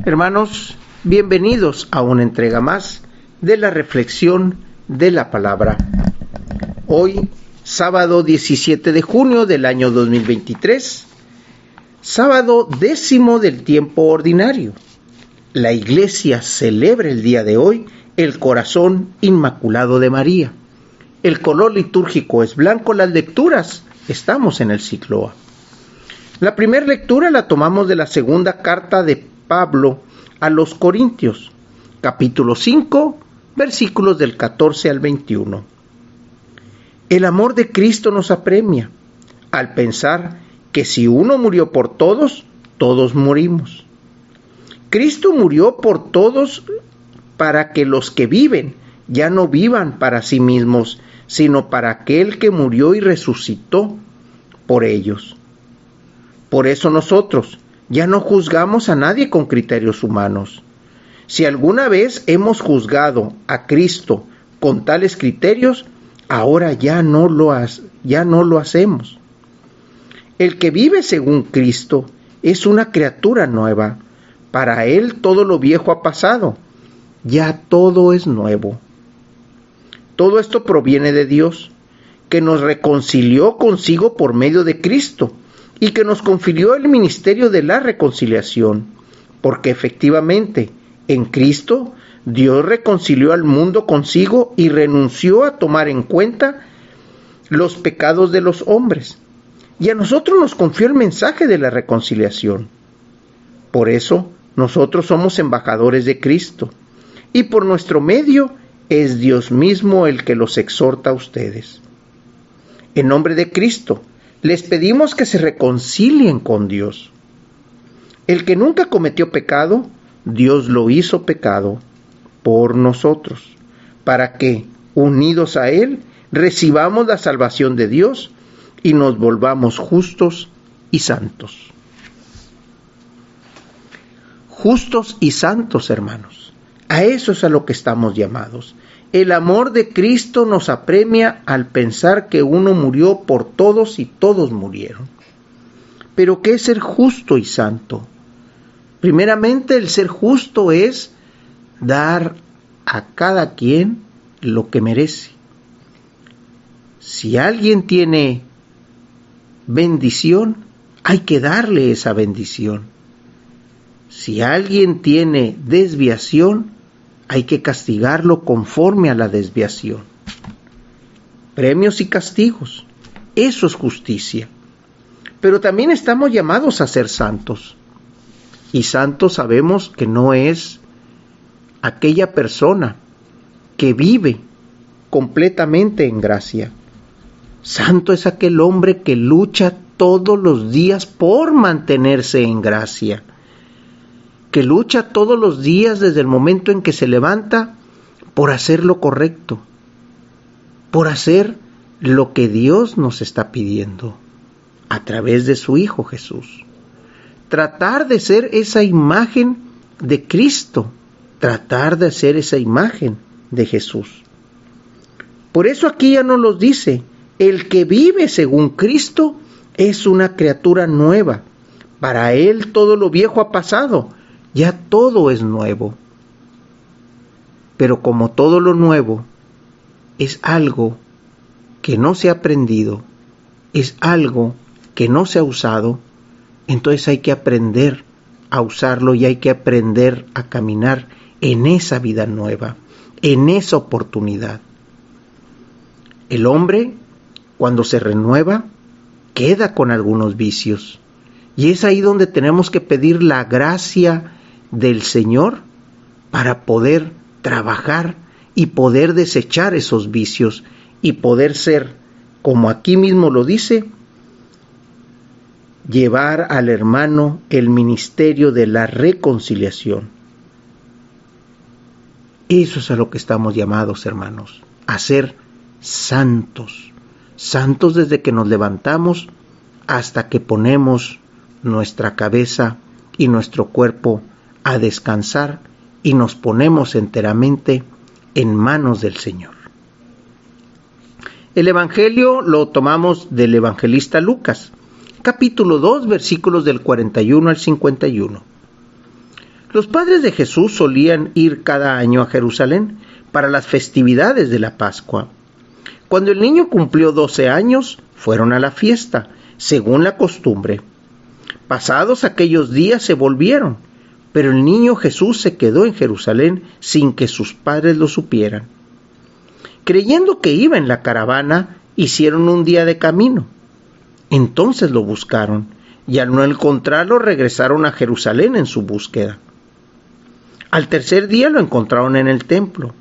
Hermanos, bienvenidos a una entrega más de la reflexión de la palabra. Hoy, sábado 17 de junio del año 2023, sábado 10º del tiempo ordinario. La Iglesia celebra el día de hoy el Corazón Inmaculado de María. El color litúrgico es blanco, las lecturas, estamos en el ciclo A. La primera lectura la tomamos de la segunda carta de Pablo a los Corintios, capítulo 5, versículos del 14 al 21. El amor de Cristo nos apremia, al pensar que si uno murió por todos, todos morimos. Cristo murió por todos para que los que viven ya no vivan para sí mismos, sino para aquel que murió y resucitó por ellos. Por eso nosotros ya no juzgamos a nadie con criterios humanos. Si alguna vez hemos juzgado a Cristo con tales criterios, ahora ya no lo hacemos. El que vive según Cristo es una criatura nueva. Para él todo lo viejo ha pasado, ya todo es nuevo. Todo esto proviene de Dios, que nos reconcilió consigo por medio de Cristo, y que nos confirió el ministerio de la reconciliación, porque efectivamente, en Cristo, Dios reconcilió al mundo consigo y renunció a tomar en cuenta los pecados de los hombres, y a nosotros nos confió el mensaje de la reconciliación. Por eso, nosotros somos embajadores de Cristo, y por nuestro medio es Dios mismo el que los exhorta a ustedes. En nombre de Cristo, les pedimos que se reconcilien con Dios. El que nunca cometió pecado, Dios lo hizo pecado por nosotros, para que, unidos a Él, recibamos la salvación de Dios y nos volvamos justos y santos. Justos y santos, hermanos. A eso es a lo que estamos llamados. El amor de Cristo nos apremia al pensar que uno murió por todos y todos murieron. Pero ¿qué es ser justo y santo? Primeramente, el ser justo es dar a cada quien lo que merece. Si alguien tiene bendición, hay que darle esa bendición. Si alguien tiene desviación, hay que castigarlo conforme a la desviación. Premios y castigos, eso es justicia. Pero también estamos llamados a ser santos. Y santo sabemos que no es aquella persona que vive completamente en gracia. Santo es aquel hombre que lucha todos los días por mantenerse en gracia, que lucha todos los días desde el momento en que se levanta por hacer lo correcto, por hacer lo que Dios nos está pidiendo a través de su Hijo Jesús. Tratar de ser esa imagen de Cristo, tratar de ser esa imagen de Jesús. Por eso aquí ya nos lo dice, el que vive según Cristo es una criatura nueva. Para él todo lo viejo ha pasado, ya todo es nuevo. Pero como todo lo nuevo es algo que no se ha aprendido, es algo que no se ha usado, entonces hay que aprender a usarlo y hay que aprender a caminar en esa vida nueva, en esa oportunidad. El hombre, cuando se renueva, queda con algunos vicios. Y es ahí donde tenemos que pedir la gracia del Señor para poder trabajar y poder desechar esos vicios y poder ser, como aquí mismo lo dice, llevar al hermano el ministerio de la reconciliación. Eso es a lo que estamos llamados, hermanos, a ser santos. Santos desde que nos levantamos hasta que ponemos nuestra cabeza y nuestro cuerpo a descansar y nos ponemos enteramente en manos del Señor. El Evangelio lo tomamos del evangelista Lucas, capítulo 2, versículos del 41 al 51. Los padres de Jesús solían ir cada año a Jerusalén para las festividades de la Pascua. Cuando el niño cumplió 12 años, fueron a la fiesta, según la costumbre. Pasados aquellos días se volvieron, pero el niño Jesús se quedó en Jerusalén sin que sus padres lo supieran. Creyendo que iba en la caravana, hicieron un día de camino. Entonces lo buscaron, y al no encontrarlo regresaron a Jerusalén en su búsqueda. Al tercer día lo encontraron en el templo,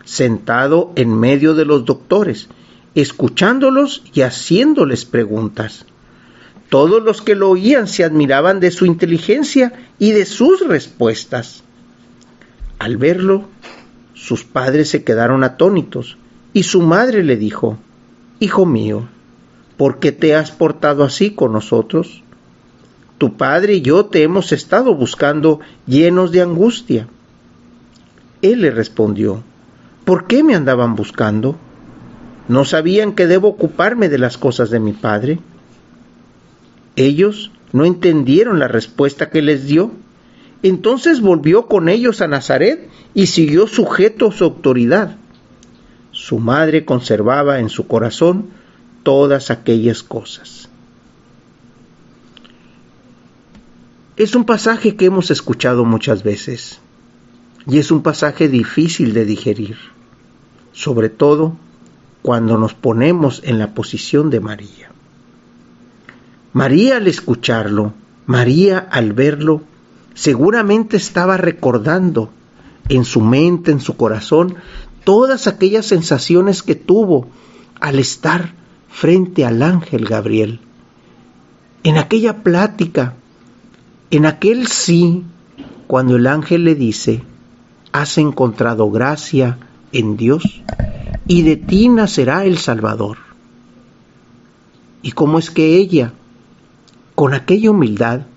sentado en medio de los doctores, escuchándolos y haciéndoles preguntas. Todos los que lo oían se admiraban de su inteligencia y de sus respuestas. Al verlo, sus padres se quedaron atónitos, y su madre le dijo: «Hijo mío, ¿por qué te has portado así con nosotros? Tu padre y yo te hemos estado buscando llenos de angustia». Él le respondió: «¿Por qué me andaban buscando? ¿No sabían que debo ocuparme de las cosas de mi padre?». Ellos no entendieron la respuesta que les dio. Entonces volvió con ellos a Nazaret y siguió sujeto a su autoridad. Su madre conservaba en su corazón todas aquellas cosas. Es un pasaje que hemos escuchado muchas veces y es un pasaje difícil de digerir, sobre todo cuando nos ponemos en la posición de María. María al escucharlo, María al verlo, seguramente estaba recordando en su mente, en su corazón, todas aquellas sensaciones que tuvo al estar frente al ángel Gabriel. En aquella plática, en aquel sí, cuando el ángel le dice: «Has encontrado gracia en Dios, y de ti nacerá el Salvador». ¿Y cómo es que ella, con aquella humildad,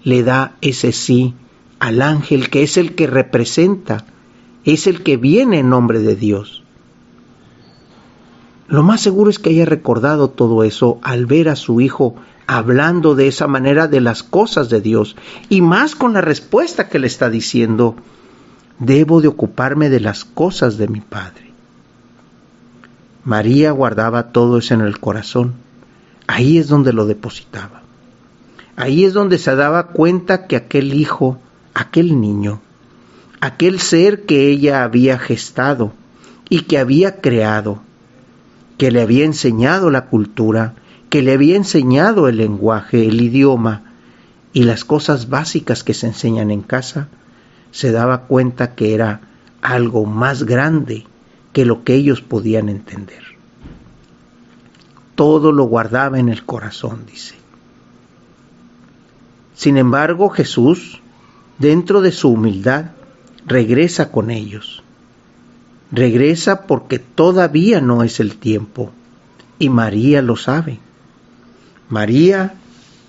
le da ese sí al ángel, que es el que representa, es el que viene en nombre de Dios? Lo más seguro es que haya recordado todo eso al ver a su hijo hablando de esa manera de las cosas de Dios, y más con la respuesta que le está diciendo: «Debo de ocuparme de las cosas de mi Padre». María guardaba todo eso en el corazón. Ahí es donde lo depositaba. Ahí es donde se daba cuenta que aquel hijo, aquel niño, aquel ser que ella había gestado y que había creado, que le había enseñado la cultura, que le había enseñado el lenguaje, el idioma y las cosas básicas que se enseñan en casa, se daba cuenta que era algo más grande que lo que ellos podían entender. Todo lo guardaba en el corazón, dice. Sin embargo, Jesús, dentro de su humildad, regresa con ellos. Regresa porque todavía no es el tiempo, y María lo sabe. María,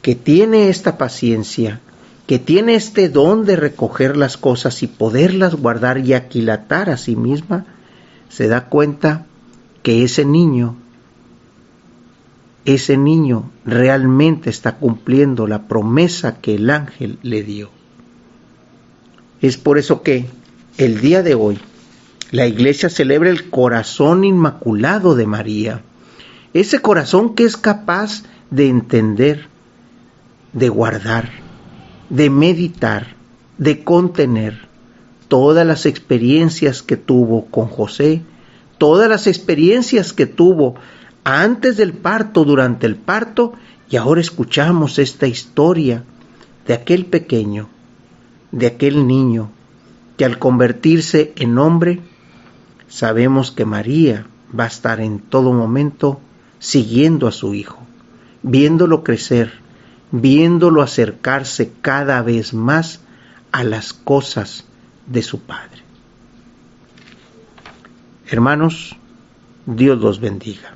que tiene esta paciencia, que tiene este don de recoger las cosas y poderlas guardar y aquilatar a sí misma, se da cuenta que ese niño realmente está cumpliendo la promesa que el ángel le dio. Es por eso que el día de hoy la iglesia celebra el corazón inmaculado de María, ese corazón que es capaz de entender, de guardar, de meditar, de contener todas las experiencias que tuvo con José, todas las experiencias que tuvo antes del parto, durante el parto, y ahora escuchamos esta historia de aquel pequeño, de aquel niño, que al convertirse en hombre, sabemos que María va a estar en todo momento siguiendo a su hijo, viéndolo crecer, viéndolo acercarse cada vez más a las cosas de su Padre. Hermanos, Dios los bendiga.